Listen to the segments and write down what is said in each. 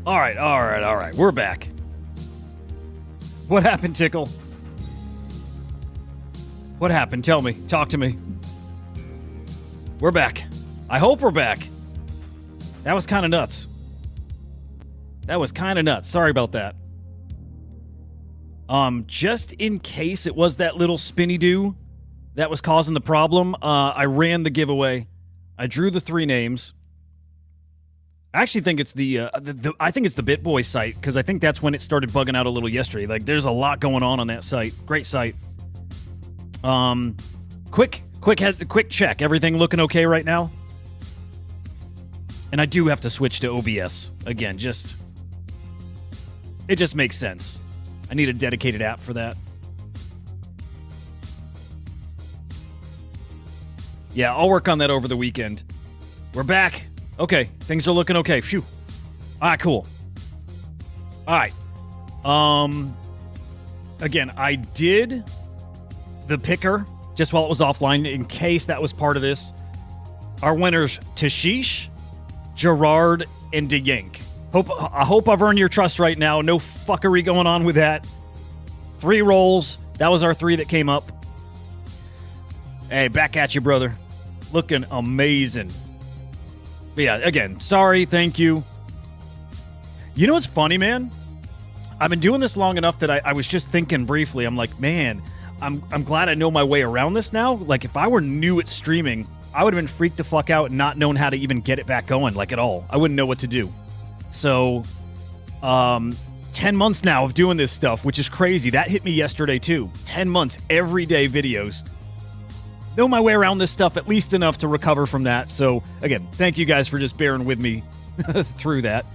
All right. We're back. What happened, Tickle? What happened? Tell me. Talk to me. We're back. I hope we're back. That was kind of nuts. Sorry about that. Just in case it was that little spinny do that was causing the problem, I ran the giveaway. I drew the 3 names. I actually think it's the BitBoy site, because I think that's when it started bugging out a little yesterday. Like, there's a lot going on that site. Great site. Quick check. Everything looking okay right now? And I do have to switch to OBS again. It just makes sense. I need a dedicated app for that. Yeah, I'll work on that over the weekend. We're back. Okay, things are looking okay. Phew. All right, cool. All right. Again, I did the picker just while it was offline in case that was part of this. Our winners, Tashish, Gerard, and DeYank. I hope I've earned your trust right now. No fuckery going on with that. 3 rolls. That was our 3 that came up. Hey, back at you, brother. Looking amazing. But yeah, again, sorry, thank you. You know what's funny, man? I've been doing this long enough that I was just thinking briefly. I'm like, man, I'm glad I know my way around this now. Like, if I were new at streaming, I would have been freaked the fuck out and not known how to even get it back going, like, at all. I wouldn't know what to do. So, 10 months now of doing this stuff, which is crazy. That hit me yesterday, too. 10 months, everyday videos. Know my way around this stuff at least enough to recover from that. So, again, thank you guys for just bearing with me through that.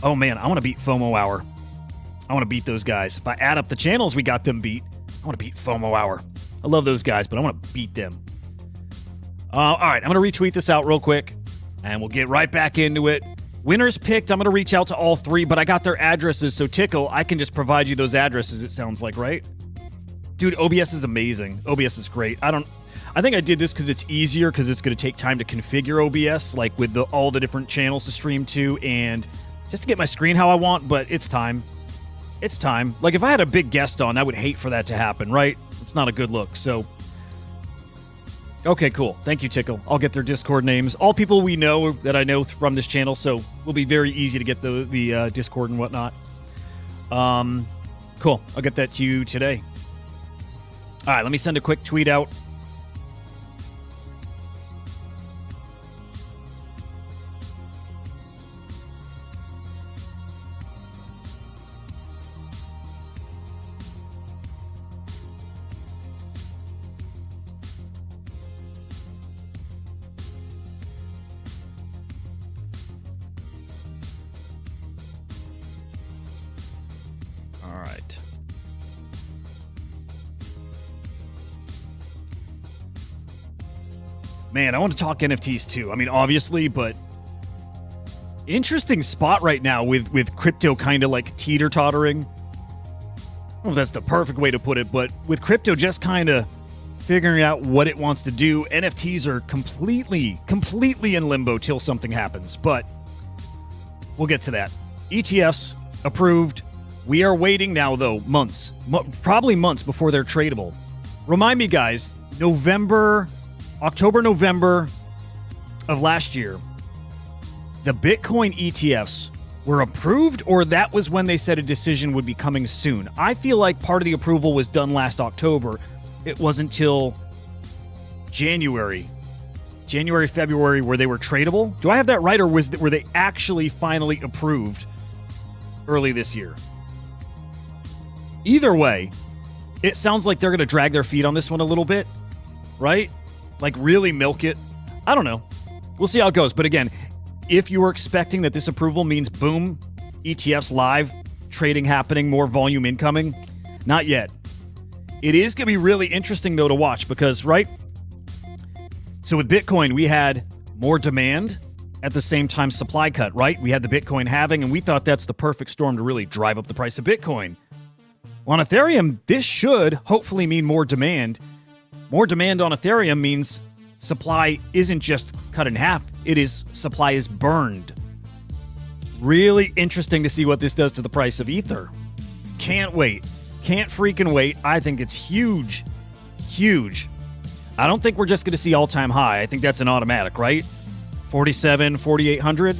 Oh, man, I want to beat FOMO Hour. I want to beat those guys. If I add up the channels we got them beat, I want to beat FOMO Hour. I love those guys, but I want to beat them. All right, I'm going to retweet this out real quick, and we'll get right back into it. Winners picked. I'm going to reach out to all 3, but I got their addresses, so Tickle, I can just provide you those addresses, it sounds like, right? Dude, OBS is amazing. OBS is great. I think I did this because it's easier, because it's going to take time to configure OBS, like with all the different channels to stream to, and just to get my screen how I want, but it's time. It's time. Like, if I had a big guest on, I would hate for that to happen, right? It's not a good look, so... Okay, cool. Thank you, Tickle. I'll get their Discord names. All people we know that I know from this channel, so it'll be very easy to get the Discord and whatnot. Cool. I'll get that to you today. All right, let me send a quick tweet out. All right. Man, I want to talk NFTs too. I mean, obviously, but interesting spot right now with crypto kind of like teeter-tottering. I don't know if that's the perfect way to put it, but with crypto just kind of figuring out what it wants to do, NFTs are completely in limbo till something happens, but we'll get to that. ETFs approved. We are waiting now, though, probably months before they're tradable. Remind me, guys, October, November of last year, the Bitcoin ETFs were approved, or that was when they said a decision would be coming soon? I feel like part of the approval was done last October. It wasn't until January, February, where they were tradable. Do I have that right, or were they actually finally approved early this year? Either way, it sounds like they're going to drag their feet on this one a little bit, right? Like, really milk it. I don't know. We'll see how it goes. But again, if you were expecting that this approval means, boom, ETFs live, trading happening, more volume incoming, not yet. It is going to be really interesting, though, to watch because, right? So with Bitcoin, we had more demand at the same time supply cut, right? We had the Bitcoin halving, and we thought that's the perfect storm to really drive up the price of Bitcoin. On Ethereum, this should hopefully mean more demand. More demand on Ethereum means supply isn't just cut in half. It is supply is burned. Really interesting to see what this does to the price of Ether. Can't wait. Can't freaking wait. I think it's huge. Huge. I don't think we're just going to see all-time high. I think that's an automatic, right? 47, 4,800.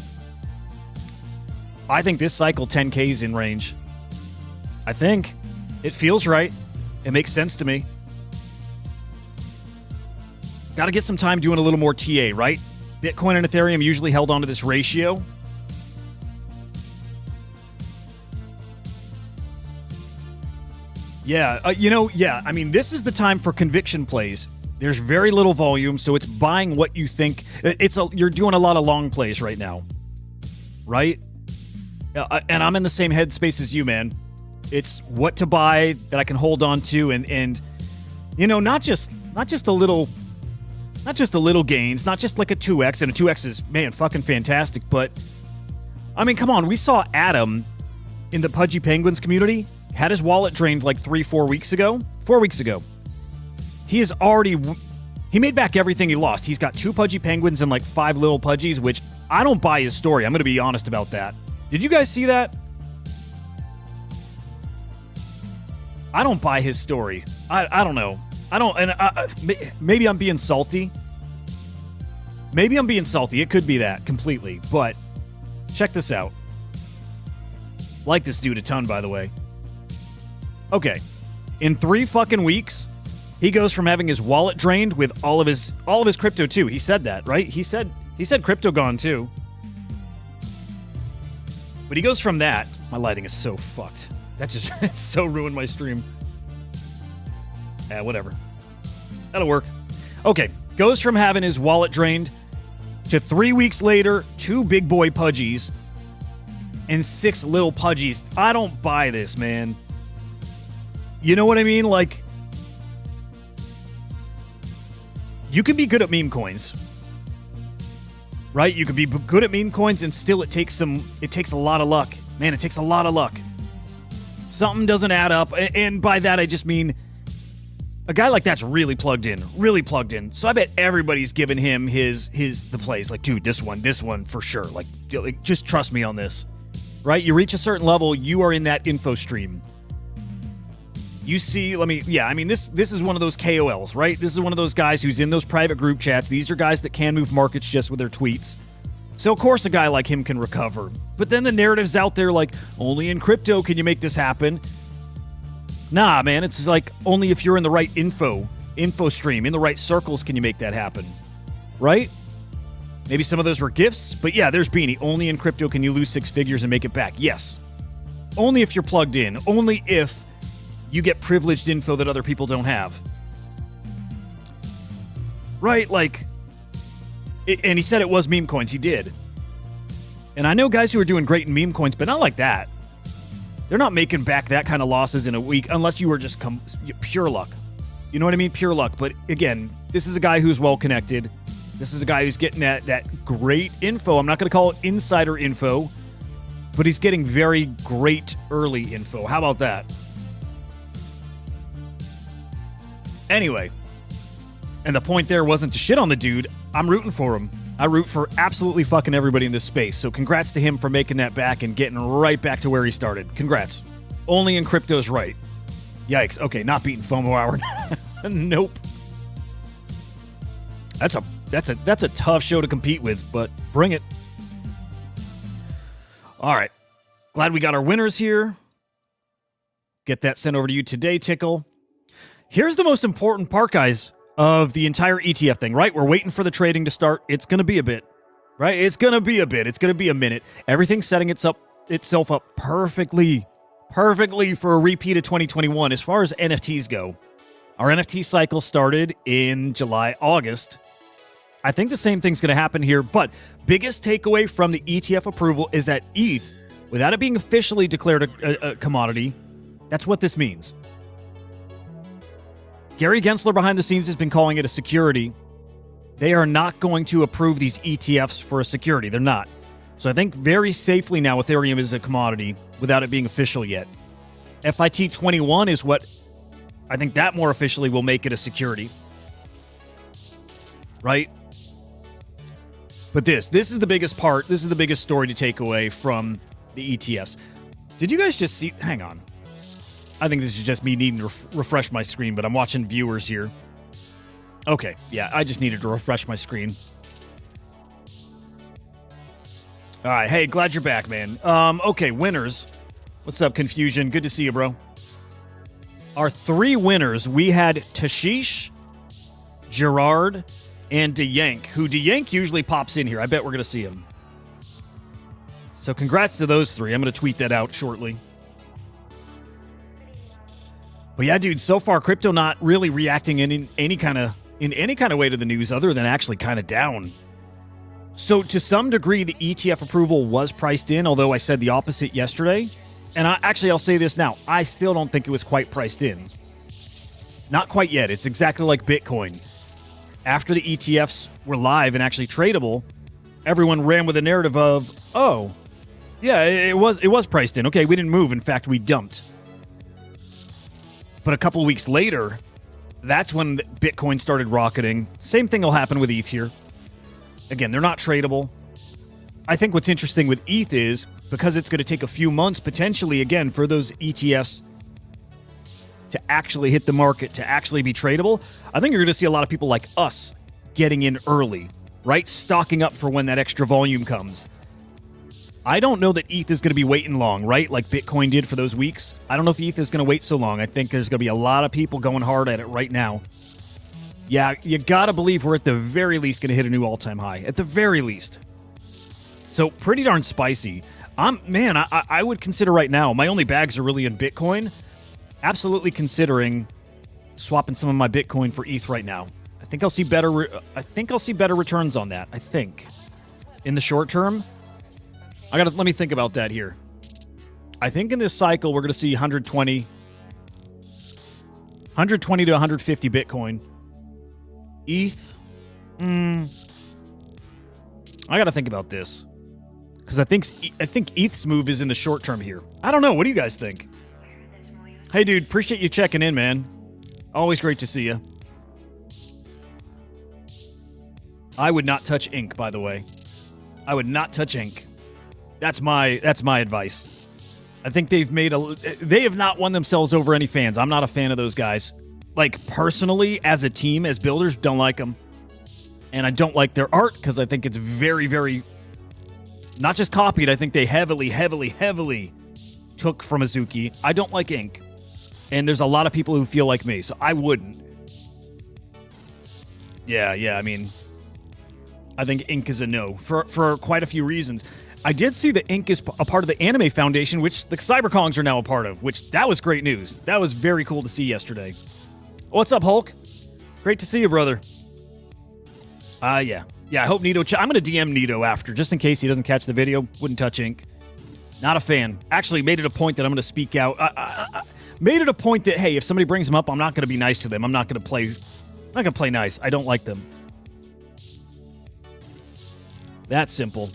I think this cycle 10K is in range. I think. It feels right. It makes sense to me. Got to get some time doing a little more TA, right? Bitcoin and Ethereum usually held onto this ratio. Yeah, I mean, this is the time for conviction plays. There's very little volume, so it's buying what you think. You're doing a lot of long plays right now, right? And I'm in the same headspace as you, man. It's what to buy that I can hold on to, and not just a little gains, not just like a 2x, and a 2x is, man, fucking fantastic. But I mean, come on, we saw Adam in the Pudgy Penguins community had his wallet drained like 4 weeks ago. 4 weeks ago. He made back everything he lost. He's got 2 Pudgy Penguins and like 5 little Pudgies, which I don't buy his story. I'm going to be honest about that. Did you guys see that? I don't buy his story. I don't know. I don't, and maybe I'm being salty. Maybe I'm being salty. It could be that completely. But check this out. Like this dude a ton, by the way. Okay. In 3 fucking weeks, he goes from having his wallet drained with all of his crypto too. He said that, right? He said crypto gone too. But he goes from that. My lighting is so fucked. That just it so ruined my stream. Whatever. That'll work. Okay. Goes from having his wallet drained to 3 weeks later, 2 big boy Pudgies and 6 little Pudgies. I don't buy this, man. You know what I mean? Like, you can be good at meme coins, right? You can be good at meme coins, and still it takes a lot of luck. Man, it takes a lot of luck. Something doesn't add up, and by that I just mean a guy like that's really plugged in. So I bet everybody's giving him the plays. Like, dude, this one for sure. Like, just trust me on this, right? You reach a certain level, you are in that info stream. You see, this is one of those KOLs, right? This is one of those guys who's in those private group chats. These are guys that can move markets just with their tweets. So, of course, a guy like him can recover. But then the narrative's out there like, only in crypto can you make this happen. Nah, man, it's like only if you're in the right info stream, in the right circles can you make that happen, right? Maybe some of those were gifts, but yeah, there's Beanie. Only in crypto can you lose 6 figures and make it back. Yes. Only if you're plugged in. Only if you get privileged info that other people don't have. Right? Like, and he said it was meme coins. He did. And I know guys who are doing great in meme coins, but not like that. They're not making back that kind of losses in a week unless you were just pure luck. You know what I mean? Pure luck. But again, this is a guy who's well connected. This is a guy who's getting that great info. I'm not going to call it insider info, but he's getting very great early info. How about that? Anyway, and the point there wasn't to shit on the dude. I'm rooting for him. I root for absolutely fucking everybody in this space. So congrats to him for making that back and getting right back to where he started. Congrats. Only in crypto's right. Yikes. Okay, not beating FOMO hour. Nope. That's a tough show to compete with, but bring it. All right. Glad we got our winners here. Get that sent over to you today, Tickle. Here's the most important part, guys, of the entire ETF thing, right? We're waiting for the trading to start. It's going to be a bit, right? It's going to be a bit. It's going to be a minute. Everything's setting itself up perfectly for a repeat of 2021 as far as NFTs go. Our NFT cycle started in July, August. I think the same thing's going to happen here, but biggest takeaway from the ETF approval is that ETH, without it being officially declared a commodity, that's what this means. Gary Gensler behind the scenes has been calling it a security. They are not going to approve these ETFs for a security. They're not. So I think very safely now Ethereum is a commodity without it being official yet. FIT 21 is what I think that more officially will make it a security. Right? But this is the biggest part. This is the biggest story to take away from the ETFs. Did you guys just see? Hang on. I think this is just me needing to refresh my screen, but I'm watching viewers here. Okay, yeah, I just needed to refresh my screen. All right, hey, glad you're back, man. Okay, winners. What's up, Confusion? Good to see you, bro. Our 3 winners, we had Tashish, Gerard, and DeYank, who DeYank usually pops in here. I bet we're going to see him. So congrats to those 3. I'm going to tweet that out shortly. But yeah, dude, so far crypto not really reacting in any kind of way to the news other than actually kind of down. So to some degree, the ETF approval was priced in, although I said the opposite yesterday. And I'll say this now. I still don't think it was quite priced in. Not quite yet. It's exactly like Bitcoin. After the ETFs were live and actually tradable, everyone ran with the narrative of, oh, yeah, it was priced in. Okay, we didn't move. In fact, we dumped. But a couple weeks later, that's when Bitcoin started rocketing. Same thing will happen with ETH here. Again, they're not tradable. I think what's interesting with ETH is, because it's going to take a few months, potentially, again, for those ETFs to actually hit the market, to actually be tradable, I think you're going to see a lot of people like us getting in early, right? Stocking up for when that extra volume comes. I don't know that ETH is going to be waiting long, right? Like Bitcoin did for those weeks. I don't know if ETH is going to wait so long. I think there's going to be a lot of people going hard at it right now. Yeah, you got to believe we're at the very least going to hit a new all-time high. At the very least. So pretty darn spicy. I would consider right now, my only bags are really in Bitcoin. Absolutely considering swapping some of my Bitcoin for ETH right now. I think I'll see better returns on that. I think in the short term. Let me think about that here. I think in this cycle we're going to see 120 to 150 Bitcoin. ETH. I got to think about this because I think ETH's move is in the short term here. I don't know. What do you guys think? Hey, dude, appreciate you checking in, man. Always great to see you. I would not touch ink, by the way. I would not touch ink. That's my advice. I think they have not won themselves over any fans. I'm not a fan of those guys. Like, personally, as a team, as builders, don't like them. And I don't like their art because I think it's very, very, not just copied, I think they heavily, heavily, heavily took from Azuki. I don't like ink. And there's a lot of people who feel like me, so I wouldn't. Yeah, I mean, I think ink is a no for quite a few reasons. I did see that ink is a part of the Anime Foundation, which the Cyberkongs are now a part of, which that was great news. That was very cool to see yesterday. What's up, Hulk? Great to see you, brother. Yeah, I hope Nito... I'm going to DM Nito after, just in case he doesn't catch the video. Wouldn't touch ink. Not a fan. Actually, made it a point that I'm going to speak out. Made it a point that, hey, if somebody brings them up, I'm not going to be nice to them. I'm not going to play nice. I don't like them. That's simple.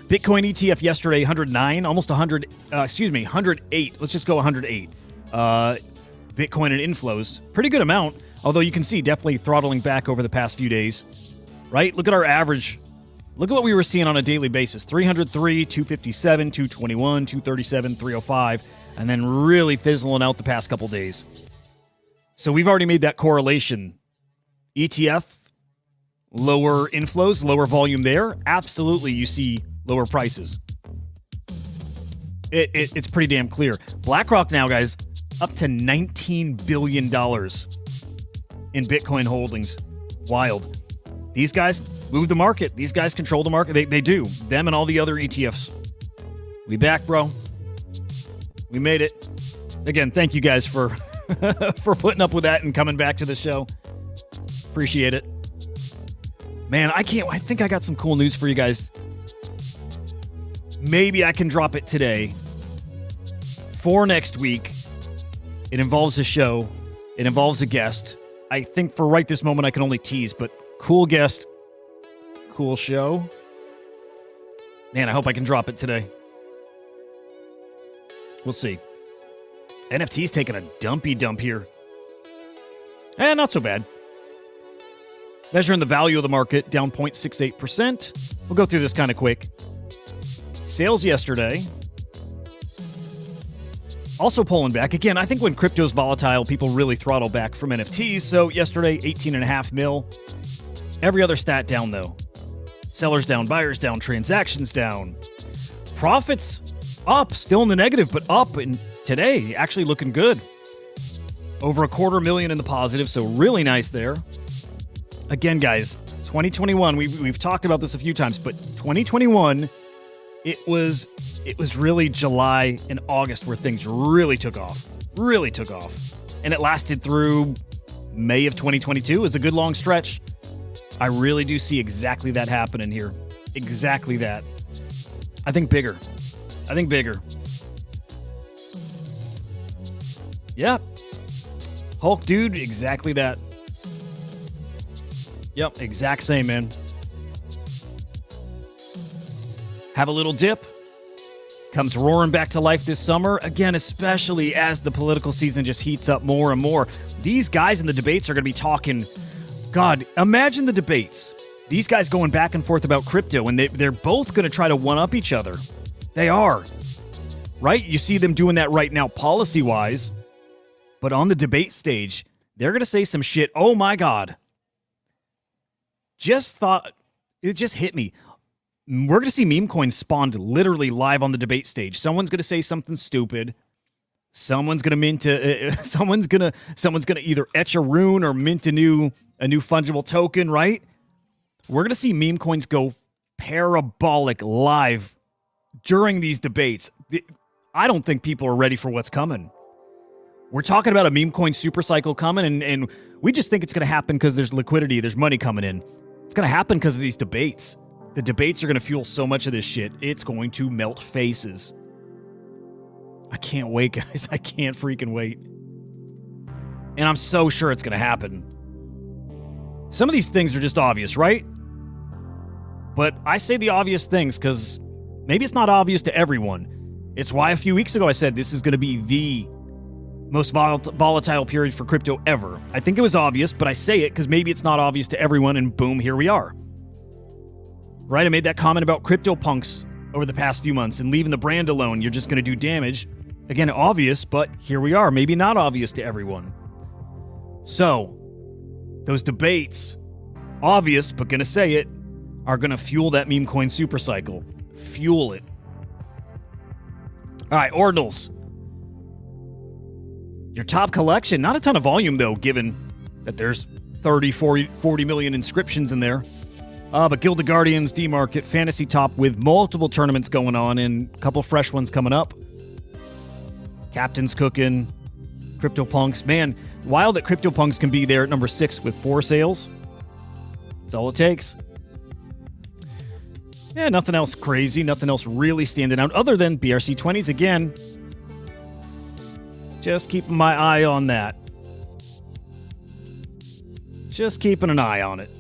Bitcoin ETF yesterday, 109, almost 100, 108. Let's just go 108. Bitcoin and inflows. Pretty good amount, although you can see definitely throttling back over the past few days, right? Look at our average. Look at what we were seeing on a daily basis. 303, 257, 221, 237, 305, and then really fizzling out the past couple days. So we've already made that correlation. ETF, lower inflows, lower volume there. Absolutely, you see lower prices. It's pretty damn clear. BlackRock now, guys, up to $19 billion in Bitcoin holdings. Wild. These guys move the market. These guys control the market. They do. Them and all the other ETFs. We back, bro. We made it. Again, thank you guys for for putting up with that and coming back to the show. Appreciate it. Man, I think I got some cool news for you guys. Maybe I can drop it today. For next week, it involves a show. It involves a guest. I think for right this moment, I can only tease, but cool guest, cool show. Man, I hope I can drop it today. We'll see. NFT's taking a dumpy dump here. Not so bad. Measuring the value of the market, down 0.68%. We'll go through this kind of quick. Sales yesterday. Also pulling back. Again, I think when crypto's volatile, people really throttle back from NFTs. So yesterday, 18.5 mil. Every other stat down, though. Sellers down, buyers down, transactions down. Profits up, still in the negative, but up. And today, actually looking good. Over $250,000 in the positive, so really nice there. Again, guys, 2021, we've talked about this a few times, but 2021, it was really July and August where things really took off. Really took off. And it lasted through May of 2022. It was a good long stretch. I really do see exactly that happening here. Exactly that. I think bigger. Yeah. Hulk dude, exactly that. Yep, exact same, man. Have a little dip. Comes roaring back to life this summer. Again, especially as the political season just heats up more and more. These guys in the debates are going to be talking. God, imagine the debates. These guys going back and forth about crypto, and they're both going to try to one-up each other. They are. Right? You see them doing that right now policy-wise. But on the debate stage, they're going to say some shit. Oh, my God. It just hit me. We're going to see meme coins spawned literally live on the debate stage. Someone's going to say something stupid. Someone's going to mint someone's going to either etch a rune or mint a new fungible token, right? We're going to see meme coins go parabolic live during these debates. I don't think people are ready for what's coming. We're talking about a meme coin super cycle coming, and we just think it's going to happen because there's liquidity, there's money coming in. It's going to happen because of these debates. The debates are going to fuel so much of this shit. It's going to melt faces. I can't wait, guys. I can't freaking wait. And I'm so sure it's going to happen. Some of these things are just obvious, right? But I say the obvious things because maybe it's not obvious to everyone. It's why a few weeks ago I said this is going to be the most volatile period for crypto ever. I think it was obvious, but I say it because maybe it's not obvious to everyone, and boom, here we are. Right? I made that comment about crypto punks over the past few months and leaving the brand alone. You're just going to do damage. Again, obvious, but here we are. Maybe not obvious to everyone. So, those debates, obvious, but going to say it, are going to fuel that meme coin super cycle. Fuel it. All right, ordinals. Your top collection, not a ton of volume, though, given that there's 30, 40 million inscriptions in there. But Guild of Guardians, D-Market, Fantasy Top with multiple tournaments going on and a couple fresh ones coming up. Captain's cooking, CryptoPunks. Man, wild that CryptoPunks can be there at number 6 with 4 sales. That's all it takes. Yeah, nothing else crazy, nothing else really standing out other than BRC20s again. Just keeping my eye on that. Just keeping an eye on it.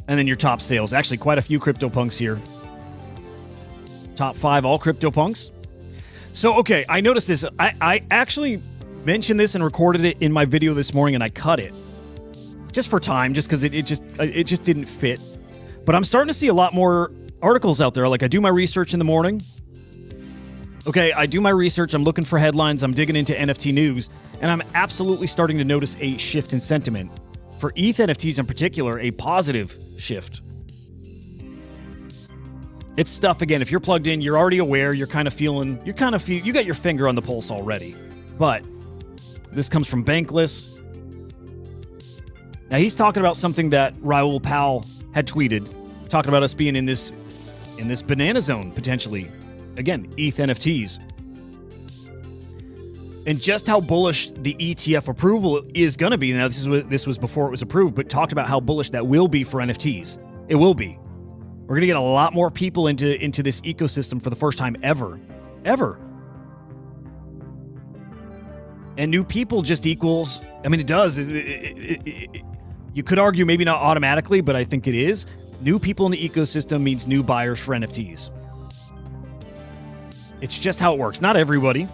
And then your top sales. Actually, quite a few CryptoPunks here. Top 5, all CryptoPunks. So, okay, I noticed this. I actually mentioned this and recorded it in my video this morning, and I cut it. Just for time, just because it just didn't fit. But I'm starting to see a lot more articles out there. Like, I do my research in the morning. Okay, I do my research. I'm looking for headlines. I'm digging into NFT news. And I'm absolutely starting to notice a shift in sentiment. For ETH NFTs in particular, a positive shift. It's stuff, again, if you're plugged in, you're already aware, you got your finger on the pulse already. But this comes from Bankless. Now, he's talking about something that Raoul Pal had tweeted, talking about us being in this banana zone, potentially. Again, ETH NFTs. And just how bullish the ETF approval is going to be. Now, this was before it was approved, but talked about how bullish that will be for NFTs. It will be. We're going to get a lot more people into this ecosystem for the first time ever. Ever. And new people just equals... I mean, it does. You could argue maybe not automatically, but I think it is. New people in the ecosystem means new buyers for NFTs. It's just how it works. Not everybody.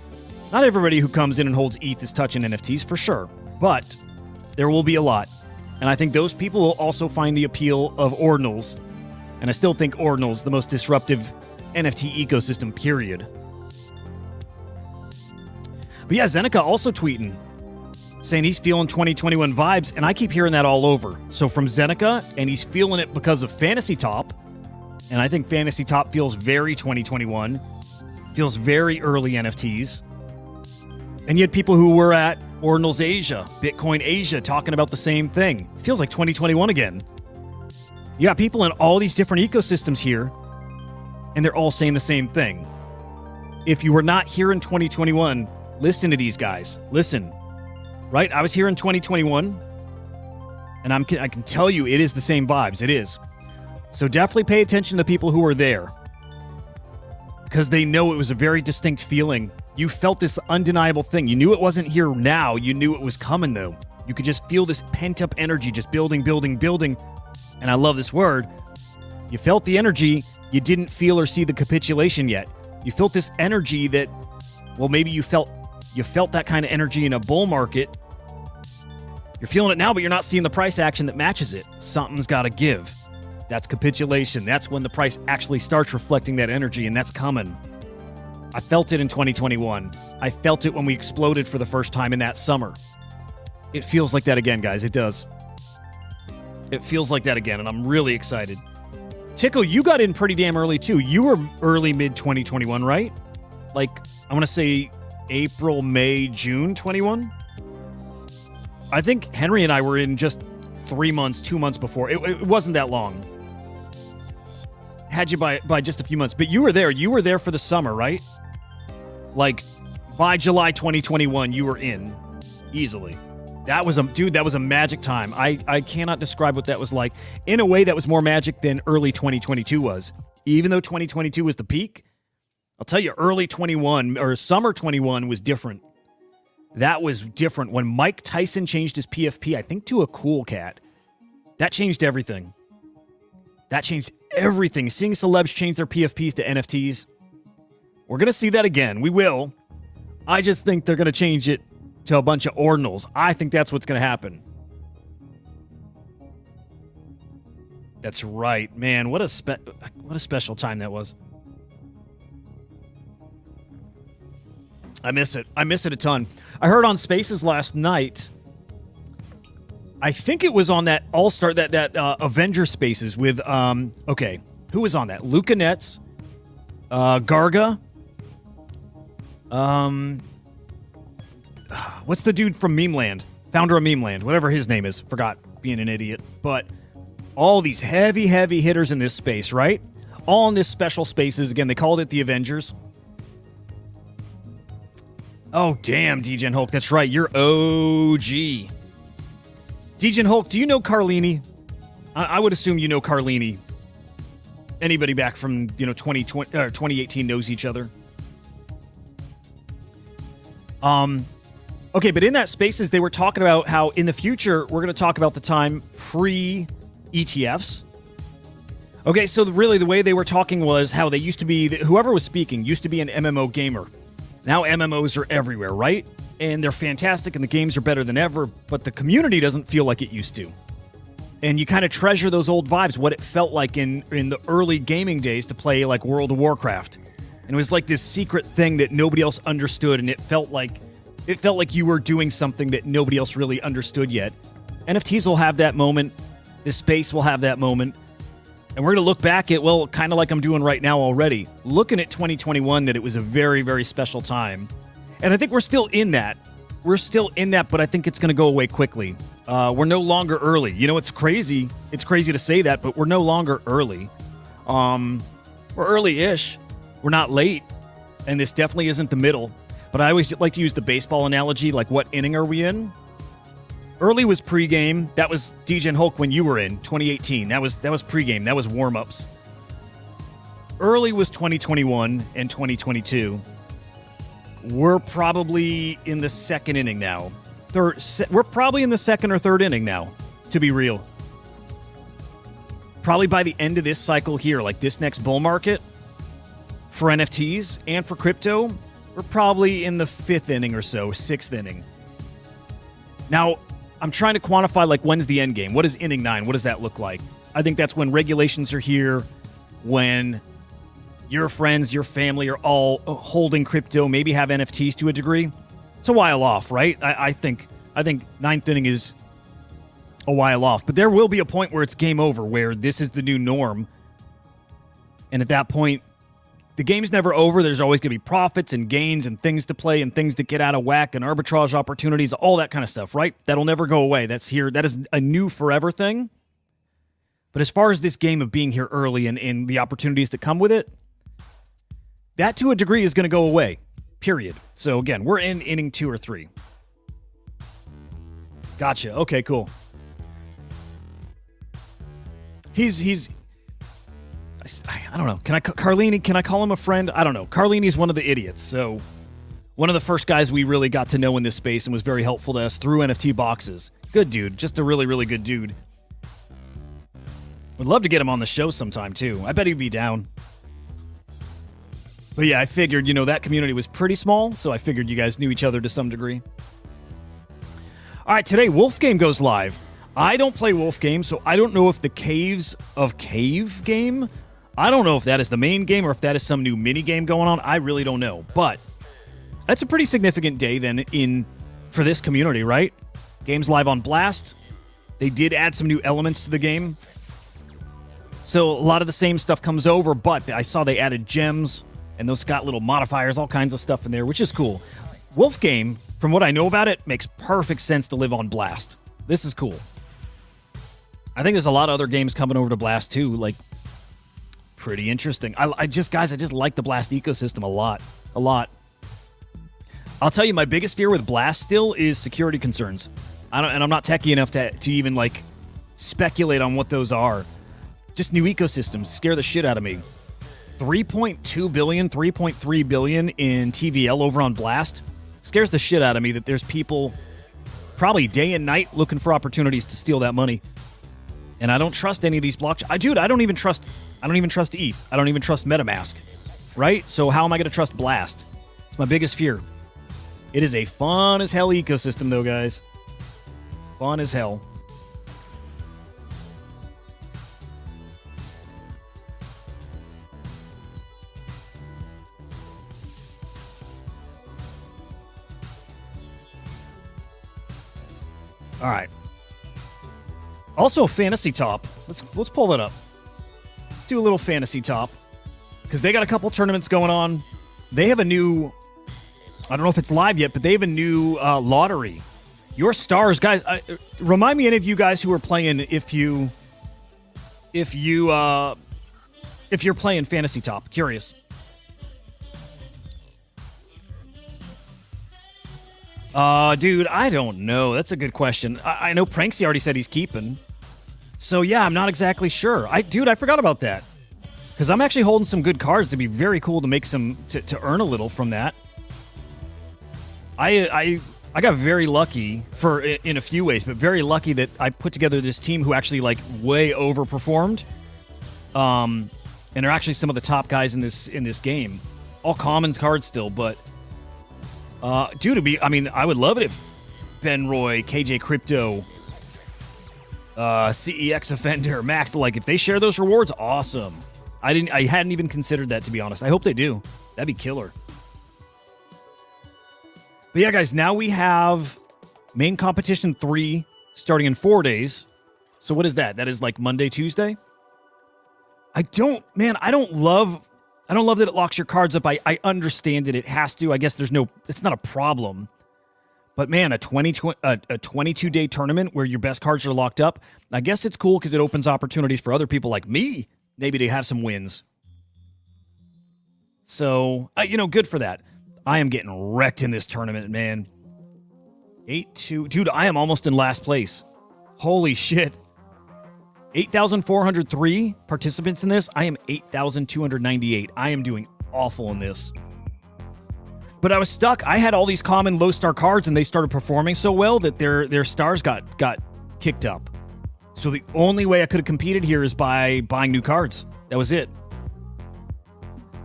Not everybody who comes in and holds ETH is touching NFTs, for sure. But there will be a lot. And I think those people will also find the appeal of ordinals. And I still think ordinals the most disruptive NFT ecosystem, period. But yeah, Zeneca also tweeting, saying he's feeling 2021 vibes, and I keep hearing that all over. So from Zeneca, and he's feeling it because of Fantasy Top, and I think Fantasy Top feels very 2021, feels very early NFTs. And you had people who were at Ordinals Asia, Bitcoin Asia, talking about the same thing. It feels like 2021 again. You got people in all these different ecosystems here, and they're all saying the same thing. If you were not here in 2021, listen to these guys. Listen. Right? I was here in 2021, and I can tell you it is the same vibes. It is. So definitely pay attention to the people who are there, because they know it was a very distinct feeling. You felt this undeniable thing. You knew it wasn't here now. You knew it was coming, though. You could just feel this pent-up energy just building, building, building. And I love this word. You felt the energy. You didn't feel or see the capitulation yet. You felt this energy that, well, maybe you felt that kind of energy in a bull market. You're feeling it now, but you're not seeing the price action that matches it. Something's got to give. That's capitulation. That's when the price actually starts reflecting that energy, and that's coming. I felt it in 2021. I felt it when we exploded for the first time in that summer. It feels like that again, guys. It does. It feels like that again, and I'm really excited. Tico, you got in pretty damn early, too. You were early mid-2021, right? Like, I want to say April, May, June 21? I think Henry and I were in just 3 months, 2 months before. It wasn't that long. Had you by just a few months. But you were there. You were there for the summer, right? Like, by July 2021, you were in. Easily. That was a magic time. I cannot describe what that was like. In a way, that was more magic than early 2022 was. Even though 2022 was the peak, I'll tell you, early 21 or summer 21 was different. That was different. When Mike Tyson changed his PFP, I think to a cool cat, that changed everything. That changed everything. Seeing celebs change their PFPs to NFTs. We're going to see that again. We will. I just think they're going to change it to a bunch of ordinals. I think that's what's going to happen. That's right. Man, what a special time that was. I miss it. I miss it a ton. I heard on Spaces last night, I think it was on that All-Star, that Avenger Spaces with, okay, who was on that? Luca Netz, Garga, what's the dude from Meme Land? Founder of Meme Land, whatever his name is. Forgot, being an idiot. But all these heavy, heavy hitters in this space, right? All in this special spaces. Again, they called it the Avengers. Oh, damn, DJ Hulk. That's right. You're OG. DJ Hulk, do you know Carlini? I would assume you know Carlini. Anybody back from 2020 or 2018 knows each other. Okay, but in that Spaces, they were talking about how in the future, we're going to talk about the time pre-ETFs. Okay, so really the way they were talking was how they used to be, whoever was speaking used to be an MMO gamer. Now MMOs are everywhere, right? And they're fantastic and the games are better than ever, but the community doesn't feel like it used to. And you kind of treasure those old vibes, what it felt like in the early gaming days to play like World of Warcraft. And it was like this secret thing that nobody else understood, and it felt like you were doing something that nobody else really understood yet. NFTs will have that moment. This space will have that moment. And we're going to look back at, well, kind of like I'm doing right now already, looking at 2021, that it was a very, very special time. And I think we're still in that. We're still in that, but I think it's going to go away quickly. We're no longer early. You know, it's crazy. It's crazy to say that, but we're no longer early. We're early-ish. We're not late. And this definitely isn't the middle. But I always like to use the baseball analogy, like what inning are we in? Early was pregame. That was DJ and Hulk when you were in 2018. That was pregame. That was warm-ups. Early was 2021 and 2022. We're probably in the second inning now. We're probably in the second or third inning now, to be real. Probably by the end of this cycle here, like this next bull market for NFTs and for crypto, we're probably in the fifth inning or so, sixth inning. Now, I'm trying to quantify, like, when's the end game? What is inning 9? What does that look like? I think that's when regulations are here, when your friends, your family are all holding crypto, maybe have NFTs to a degree. It's a while off, right? I think ninth inning is a while off. But there will be a point where it's game over, where this is the new norm. And at that point, the game's never over. There's always going to be profits and gains and things to play and things to get out of whack and arbitrage opportunities, all that kind of stuff, right? That'll never go away. That's here. That is a new forever thing. But as far as this game of being here early and the opportunities that come with it, that to a degree is going to go away, period. So again, we're in inning 2 or 3. Gotcha. Okay, cool. He's I don't know. Carlini, can I call him a friend? I don't know. Carlini's one of the idiots. So one of the first guys we really got to know in this space and was very helpful to us through NFT boxes. Good dude. Just a really, really good dude. Would love to get him on the show sometime, too. I bet he'd be down. But yeah, I figured, that community was pretty small, so I figured you guys knew each other to some degree. All right, today, Wolf Game goes live. I don't play Wolf Game, so I don't know if the Caves of Cave game, I don't know if that is the main game or if that is some new mini game going on. I really don't know. But that's a pretty significant day then for this community, right? Game's live on Blast. They did add some new elements to the game. So a lot of the same stuff comes over, but I saw they added gems, and those got little modifiers, all kinds of stuff in there, which is cool. Wolf Game, from what I know about it, makes perfect sense to live on Blast. This is cool. I think there's a lot of other games coming over to Blast too, like pretty interesting. I just like the Blast ecosystem a lot. I'll tell you, my biggest fear with Blast still is security concerns. I'm not techie enough to even like speculate on what those are. Just new ecosystems scare the shit out of me. 3.2 billion, 3.3 billion in TVL over on Blast scares the shit out of me that there's people probably day and night looking for opportunities to steal that money. And I don't trust any of these blockchains. Dude, I don't even trust ETH. I don't even trust MetaMask. Right? So how am I going to trust Blast? It's my biggest fear. It is a fun as hell ecosystem though, guys. Fun as hell. All right. Also, Fantasy Top. Let's pull that up. Let's do a little Fantasy Top because they got a couple tournaments going on. They have a new. I don't know if it's live yet, but they have a new lottery. Your stars, guys. Remind me, any of you guys who are playing, if you're playing Fantasy Top. Curious. Dude, I don't know. That's a good question. I know Pranksy already said he's keeping. So, yeah, I'm not exactly sure. I forgot about that. Because I'm actually holding some good cards. It'd be very cool to make some, to earn a little from that. I got very lucky in a few ways, but very lucky that I put together this team who actually, like, way overperformed. And are actually some of the top guys in this game. All common cards still, but... dude, I would love it if Ben Roy, KJ Crypto, CEX Offender, Max, like, if they share those rewards, awesome. I hadn't even considered that, to be honest. I hope they do. That'd be killer. But yeah, guys, now we have main competition 3 starting in 4 days. So what is that? That is like Monday, Tuesday? I don't love that it locks your cards up. I understand it. It has to. I guess it's not a problem. But man, a 22-day tournament where your best cards are locked up, I guess it's cool because it opens opportunities for other people like me, maybe to have some wins. So, good for that. I am getting wrecked in this tournament, man. 8-2. Dude, I am almost in last place. Holy shit. 8,403 participants in this. I am 8,298. I am doing awful in this. But I was stuck. I had all these common low-star cards, and they started performing so well that their stars got kicked up. So the only way I could have competed here is by buying new cards. That was it.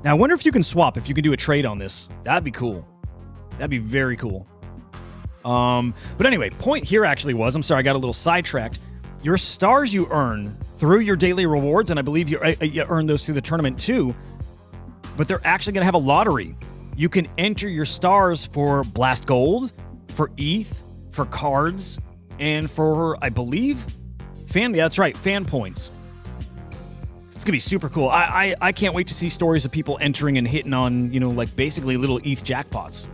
Now, I wonder if you can swap, if you can do a trade on this. That'd be cool. That'd be very cool. But anyway, point here actually was, I'm sorry, I got a little sidetracked. Your stars you earn through your daily rewards, and I believe you earn those through the tournament too, but they're actually going to have a lottery. You can enter your stars for Blast Gold, for ETH, for cards, and for, I believe, fan points. It's gonna be super cool. I can't wait to see stories of people entering and hitting on, like basically little ETH jackpots.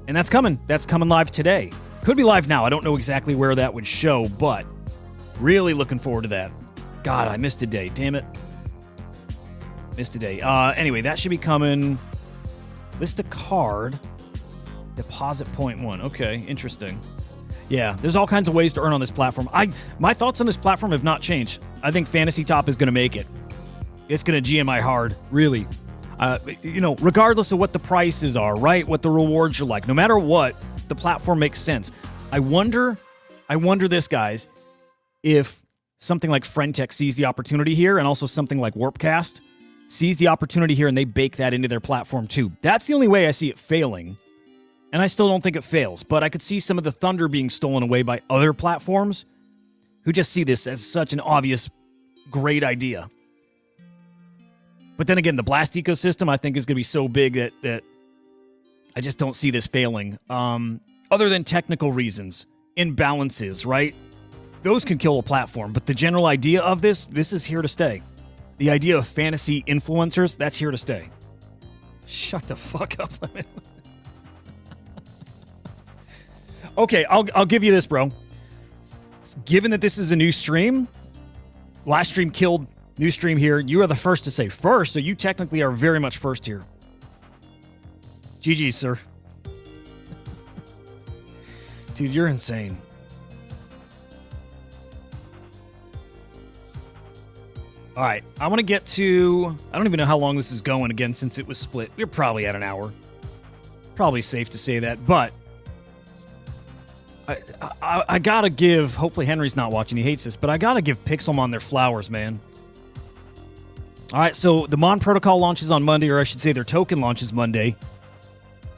And that's coming. That's coming live today. Could be live now. I don't know exactly where that would show, but really looking forward to that. God, I missed a day. Damn it. Missed a day. Anyway, that should be coming. List a card. Deposit 0.1. Okay, interesting. Yeah, there's all kinds of ways to earn on this platform. My thoughts on this platform have not changed. I think Fantasy Top is going to make it. It's going to GMI hard, really. Regardless of what the prices are, right? What the rewards are like. No matter what, the platform makes sense. I wonder this, guys, if something like Friendtech sees the opportunity here, and also something like Warpcast sees the opportunity here, and they bake that into their platform too. That's the only way I see it failing. And I still don't think it fails, but I could see some of the thunder being stolen away by other platforms who just see this as such an obvious, great idea. But then again, the Blast ecosystem, I think, is going to be so big that I just don't see this failing. Other than technical reasons, imbalances, right? Those can kill a platform, but the general idea of this is here to stay. The idea of fantasy influencers, that's here to stay. Shut the fuck up, Lemon. Okay, I'll give you this, bro. Given that this is a new stream, last stream killed, new stream here, you are the first to say first, so you technically are very much first here. GG, sir. Dude, you're insane. All right, I want to get to... I don't even know how long this is going again since it was split. We're probably at an hour. Probably safe to say that, but... I gotta give... Hopefully Henry's not watching, he hates this, but I gotta give Pixelmon their flowers, man. All right, so the Mon protocol launches on Monday, or I should say their token launches Monday.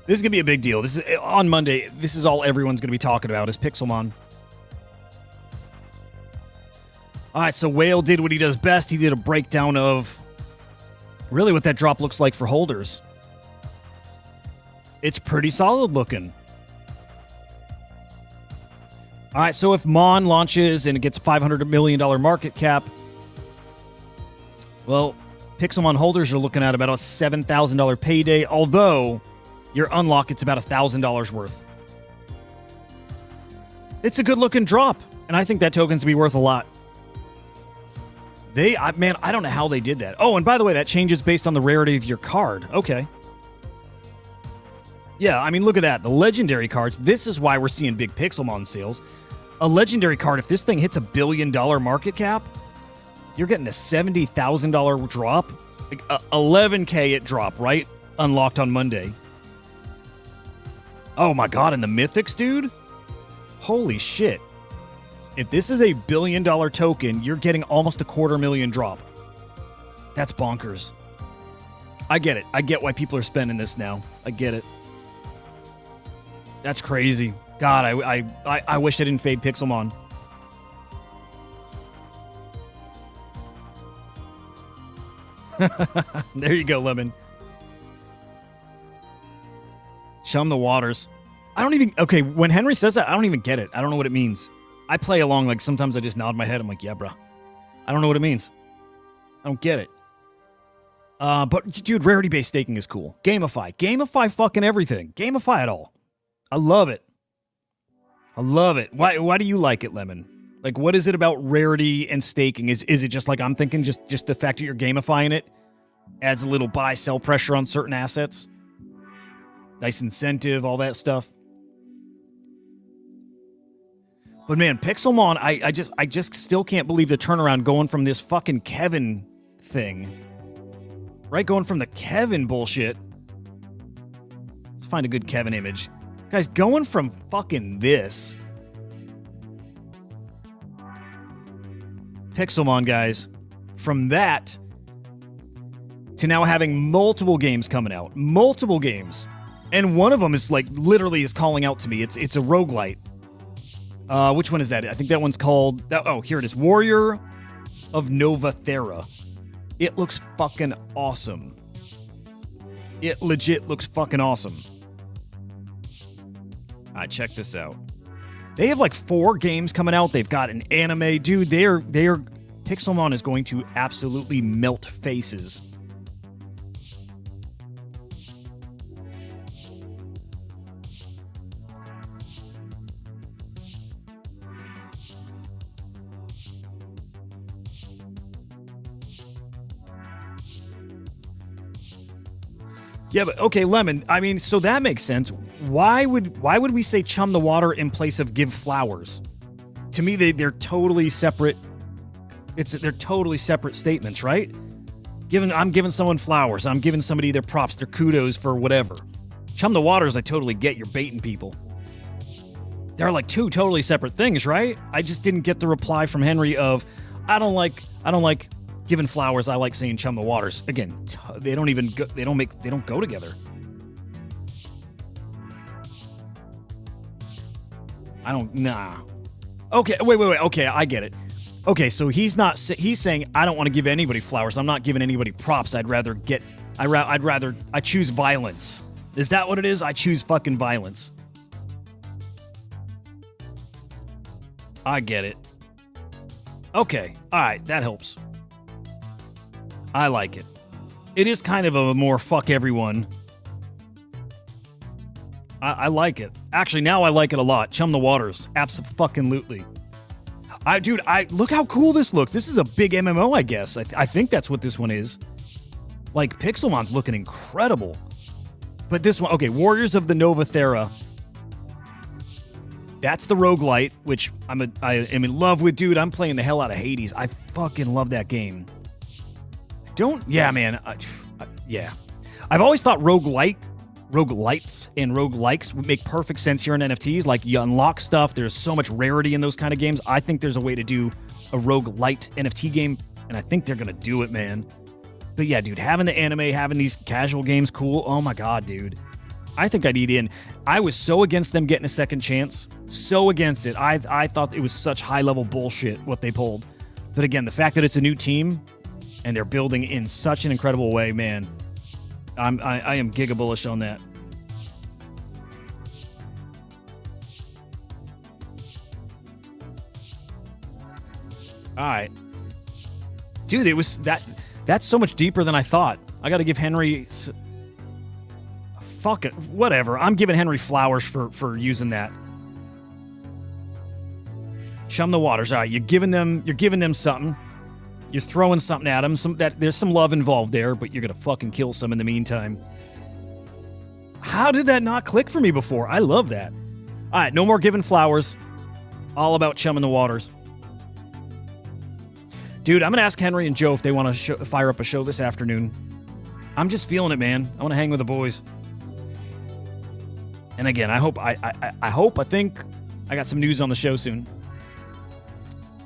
This is going to be a big deal. This is on Monday. This is all everyone's going to be talking about is Pixelmon. All right, so Whale did what he does best. He did a breakdown of really what that drop looks like for holders. It's pretty solid looking. All right, so if Mon launches and it gets a $500 million market cap, well, Pixelmon holders are looking at about a $7,000 payday, although your unlock, it's about $1,000 worth. It's a good-looking drop, and I think that token's to be worth a lot. Man, I don't know how they did that. Oh, and by the way, that changes based on the rarity of your card. Okay. Yeah, I mean, look at that. The legendary cards, this is why we're seeing big Pixelmon sales. A legendary card, if this thing hits $1 billion market cap, you're getting a $70,000 drop. Like, 11K it drop, right? Unlocked on Monday. Oh my god, and the Mythics, dude? Holy shit. If this is a $1 billion token, you're getting almost a $250,000 drop. That's bonkers. I get it. I get why people are spending this now. I get it. That's crazy. God, I wish I didn't fade Pixelmon. There you go, Lemon. Chum the waters. I don't even... Okay, when Henry says that, I don't even get it. I don't know what it means. I play along, like, sometimes I just nod my head. I'm like, yeah, bro. I don't know what it means. I don't get it. But, dude, rarity-based staking is cool. Gamify. Gamify fucking everything. Gamify it all. I love it. I love it. Why do you like it, Lemon? Like, what is it about rarity and staking? Is it just like I'm thinking, just the fact that you're gamifying it adds a little buy-sell pressure on certain assets? Nice incentive, all that stuff. But man, Pixelmon, I just still can't believe the turnaround going from this fucking Kevin thing. Right? Going from the Kevin bullshit. Let's find a good Kevin image. Guys, going from fucking this. Pixelmon, guys. From that to now having multiple games coming out. Multiple games. And one of them is like literally is calling out to me. It's a roguelite. Which one is that? I think that one's called... Oh, here it is. Warrior of Nova Thera. It looks fucking awesome. It legit looks fucking awesome. Alright, check this out. They have like 4 games coming out. They've got an anime. Dude, they're Pixelmon is going to absolutely melt faces. Yeah, but okay, Lemon. I mean, so that makes sense. Why would we say chum the water in place of give flowers? To me, they're totally separate. They're totally separate statements, right? I'm giving someone flowers. I'm giving somebody their props, their kudos for whatever. Chum the waters, I totally get. You're baiting people. They're like 2 totally separate things, right? I just didn't get the reply from Henry of, I don't like giving flowers. I like saying chum the waters. Again, they don't go together. Nah. Okay, wait. Okay, I get it. Okay, so he's saying I don't want to give anybody flowers. I'm not giving anybody props. I choose violence. Is that what it is? I choose fucking violence. I get it. Okay, all right, that helps. I like it. It is kind of a more fuck everyone. I like it. Actually, now I like it a lot. Chum the waters. Abso-fucking-lutely. Dude, look how cool this looks. This is a big MMO, I guess. I think that's what this one is. Like, Pixelmon's looking incredible. But this one, okay, Warriors of the Nova Thera. That's the roguelite, which I am in love with, dude. I'm playing the hell out of Hades. I fucking love that game. Yeah, man. Yeah. I've always thought roguelites and roguelikes would make perfect sense here in NFTs. Like, you unlock stuff. There's so much rarity in those kind of games. I think there's a way to do a roguelite NFT game, and I think they're going to do it, man. But yeah, dude, having the anime, having these casual games, cool. Oh my god, dude. I think I'd eat in. I was so against them getting a second chance. So against it. I thought it was such high-level bullshit what they pulled. But again, the fact that it's a new team and they're building in such an incredible way, man. I am giga bullish on that. All right. Dude, it was that's so much deeper than I thought. I got to give Henry fuck it, whatever. I'm giving Henry flowers for using that. Chum the waters. All right, you're giving them something. You're throwing something at them. There's some love involved there, but you're gonna fucking kill some in the meantime. How did that not click for me before? I love that. All right, no more giving flowers. All about chumming the waters. Dude, I'm gonna ask Henry and Joe if they want to fire up a show this afternoon. I'm just feeling it, man. I want to hang with the boys. And again, I think I got some news on the show soon.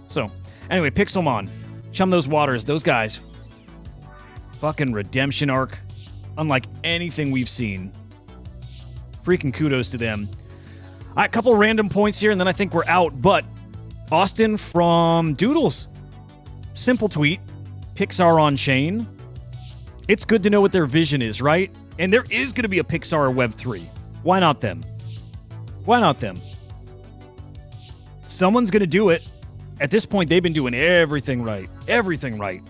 So, anyway, Pixelmon. Chum those waters. Those guys. Fucking redemption arc. Unlike anything we've seen. Freaking kudos to them. All right, a couple random points here, and then I think we're out. But Austin from Doodles. Simple tweet. Pixar on chain. It's good to know what their vision is, right? And there is going to be a Pixar Web3. Why not them? Why not them? Someone's going to do it. At this point, they've been doing everything right. Everything right.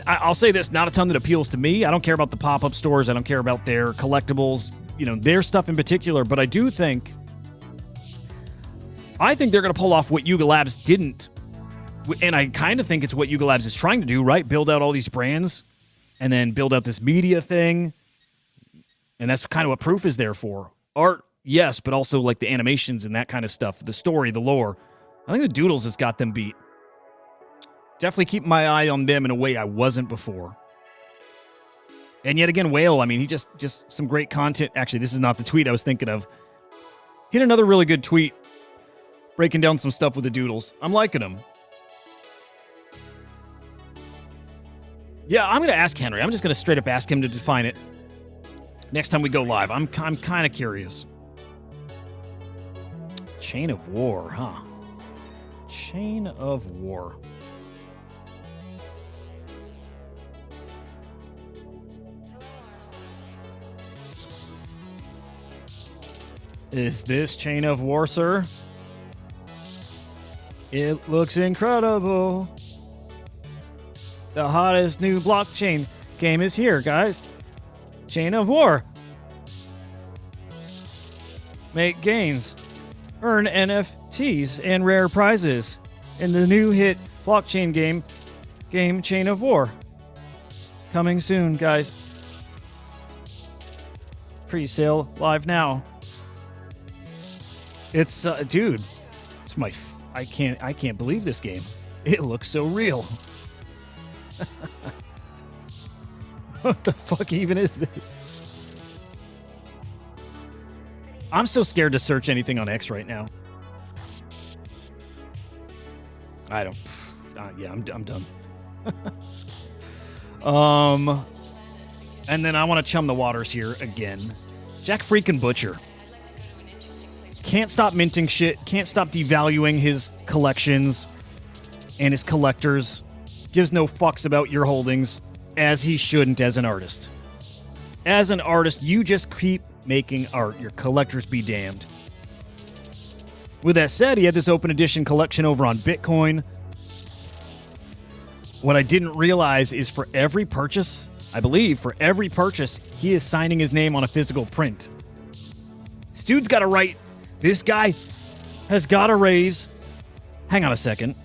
I'll say this, not a ton that appeals to me. I don't care about the pop-up stores. I don't care about their collectibles, their stuff in particular. But I think they're going to pull off what Yuga Labs didn't. And I kind of think it's what Yuga Labs is trying to do, right? Build out all these brands and then build out this media thing. And that's kind of what Proof is there for. Art, yes, but also like the animations and that kind of stuff. The story, the lore. I think the Doodles has got them beat. Definitely keep my eye on them in a way I wasn't before. And yet again, Whale, I mean, he just some great content. Actually, this is not the tweet I was thinking of. Hit another really good tweet. Breaking down some stuff with the Doodles. I'm liking them. Yeah, I'm going to ask Henry. I'm just going to straight up ask him to define it. Next time we go live, I'm kind of curious. Chain of War, huh? Chain of War. Is this Chain of War, sir? It looks incredible. The hottest new blockchain game is here, guys. Chain of War. Make gains. Earn NFTs and rare prizes in the new hit blockchain game Chain of War. Coming soon, guys. Pre-sale live now. It's dude, it's my I can't believe this game. It looks so real. What the fuck even is this? I'm so scared to search anything on X right now. I don't. Yeah, I'm done. And then I want to chum the waters here again. Jack freaking Butcher. Can't stop minting shit. Can't stop devaluing his collections and his collectors. Gives no fucks about your holdings, as he shouldn't as an artist. As an artist, you just keep making art. Your collectors be damned. With that said, he had this open edition collection over on Bitcoin. What I didn't realize is for every purchase, I believe for every purchase, he is signing his name on a physical print. This dude's got to write. This guy has got to raise. Hang on a second.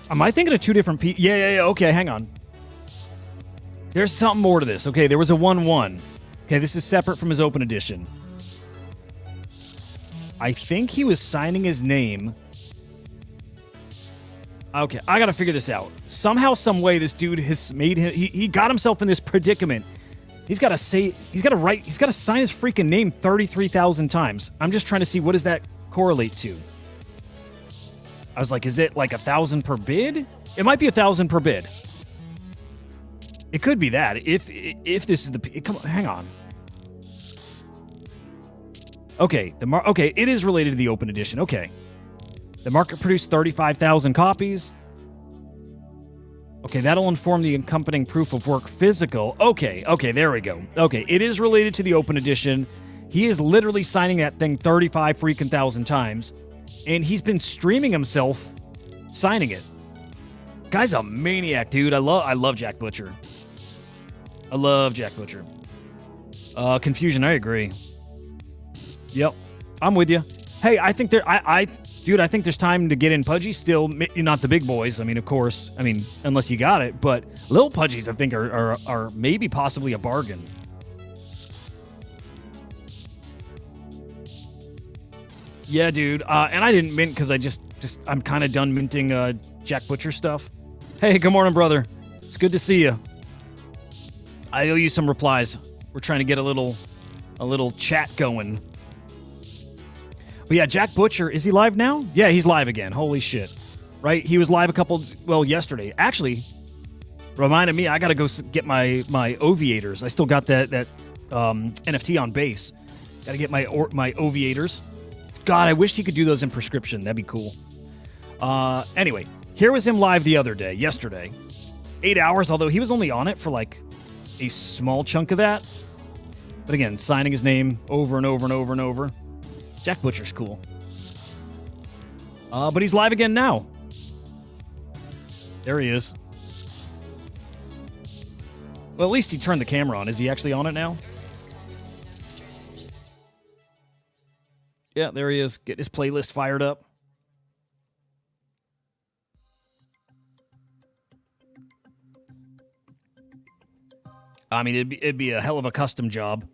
Am I thinking of two different people? Yeah. Okay, hang on. There's something more to this. Okay, there was a 1-1. Okay, this is separate from his open edition. I think he was signing his name. Okay, I gotta figure this out. Somehow, some way, this dude has made him. He got himself in this predicament. He's got to say. He's got to write. He's got to sign his freaking name 33,000 times. I'm just trying to see what does that correlate to. I was like, is it like 1,000 per bid? It might be 1,000 per bid. It could be that. If this is the come on, hang on. Okay, okay, it is related to the open edition. Okay, the market produced 35,000 copies. Okay, that'll inform the accompanying proof of work physical. Okay, there we go. Okay, it is related to the open edition. He is literally signing that thing 35 freaking thousand times, and he's been streaming himself signing it. Guy's a maniac, dude. I love Jack Butcher. I love Jack Butcher. Confusion, I agree. Yep, I'm with you. Hey, I think dude, I think there's time to get in Pudgy. Still, not the big boys. I mean, of course. I mean, unless you got it. But little Pudgies, I think, are maybe possibly a bargain. Yeah, dude. And I didn't mint because I'm kind of done minting Jack Butcher stuff. Hey, good morning, brother. It's good to see you. I owe you some replies. We're trying to get a little chat going. But yeah, Jack Butcher, is he live now? Yeah, he's live again. Holy shit. Right? He was live yesterday. Actually, reminded me, I got to go get my Oviators. I still got that NFT on base. Got to get my Oviators. God, I wish he could do those in prescription. That'd be cool. Anyway, here was him live the other day, yesterday. 8 hours, although he was only on it for like a small chunk of that. But again, signing his name over and over and over and over. Jack Butcher's cool. But he's live again now. There he is. Well, at least he turned the camera on. Is he actually on it now? Yeah, there he is. Get his playlist fired up. I mean, it'd be a hell of a custom job.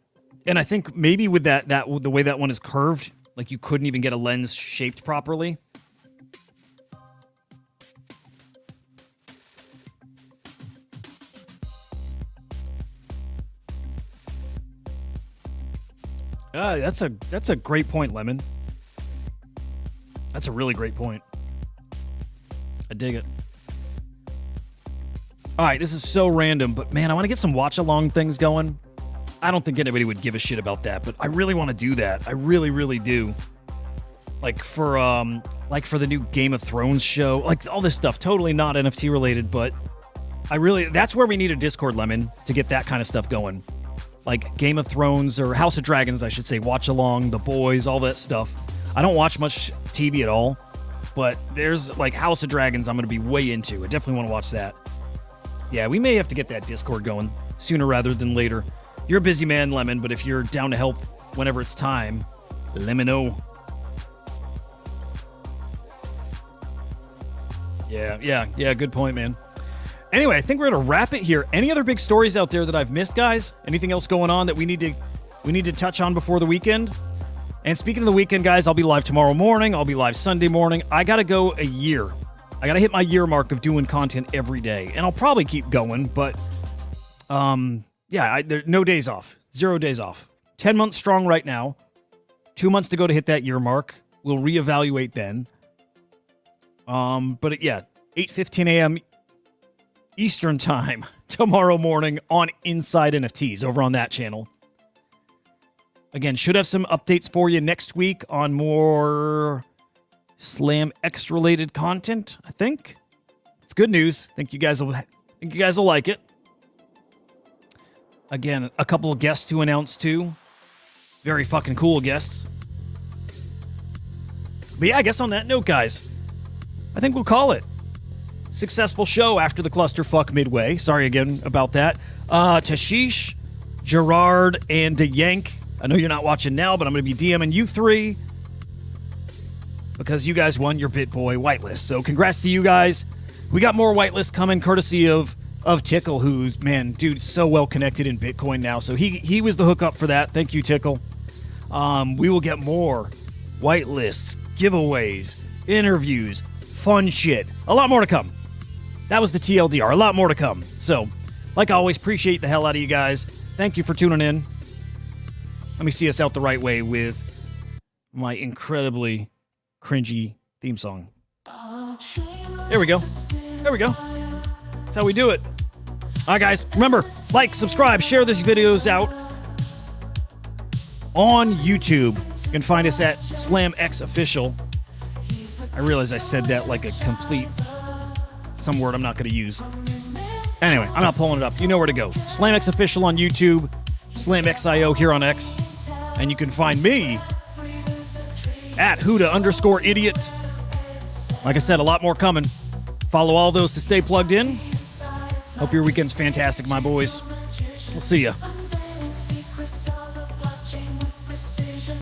And I think maybe with that the way that one is curved, like you couldn't even get a lens shaped properly. That's a great point, Lemon. That's a really great point. I dig it. All right, this is so random, but man, I want to get some watch-along things going. I don't think anybody would give a shit about that, but I really want to do that. I really, really do. Like for the new Game of Thrones show, like all this stuff, totally not NFT related, but that's where we need a Discord, Lemon, to get that kind of stuff going. Like Game of Thrones or House of Dragons, I should say, watch along, The Boys, all that stuff. I don't watch much TV at all, but there's like House of Dragons I'm going to be way into. I definitely want to watch that. Yeah, we may have to get that Discord going sooner rather than later. You're a busy man, Lemon, but if you're down to help whenever it's time, let me know. Yeah, good point, man. Anyway, I think we're going to wrap it here. Any other big stories out there that I've missed, guys? Anything else going on that we need to touch on before the weekend? And speaking of the weekend, guys, I'll be live tomorrow morning. I'll be live Sunday morning. I got to go a year. I got to hit my year mark of doing content every day. And I'll probably keep going, but no days off. 0 days off. 10 months strong right now. 2 months to go to hit that year mark. We'll reevaluate then. But 8:15 a.m. Eastern time tomorrow morning on Inside NFTs over on that channel. Again, should have some updates for you next week on more SlamX related content, I think. It's good news. Think you guys will like it. Again, a couple of guests to announce too. Very fucking cool guests. But yeah, I guess on that note, guys, I think we'll call it. Successful show after the clusterfuck midway. Sorry again about that. Tashish, Gerard, and DeYank. I know you're not watching now, but I'm going to be DMing you three because you guys won your BitBoy whitelist. So congrats to you guys. We got more whitelists coming courtesy of Tickle, who's, man, dude, so well connected in Bitcoin now. So he was the hookup for that. Thank you, Tickle. We will get more whitelists, giveaways, interviews, fun shit. A lot more to come. That was the TLDR. A lot more to come. So, like always, appreciate the hell out of you guys. Thank you for tuning in. Let me see us out the right way with my incredibly cringy theme song. There we go. There we go. That's how we do it. All right, guys. Remember, like, subscribe, share these videos out on YouTube. You can find us at SlamX Official. I realize I said that like a complete... some word I'm not going to use. Anyway, I'm not pulling it up. You know where to go. SlamX Official on YouTube, SlamXIO here on X, and you can find me at Huda_idiot. Like I said, a lot more coming. Follow all those to stay plugged in. Hope your weekend's fantastic, my boys. We'll see ya.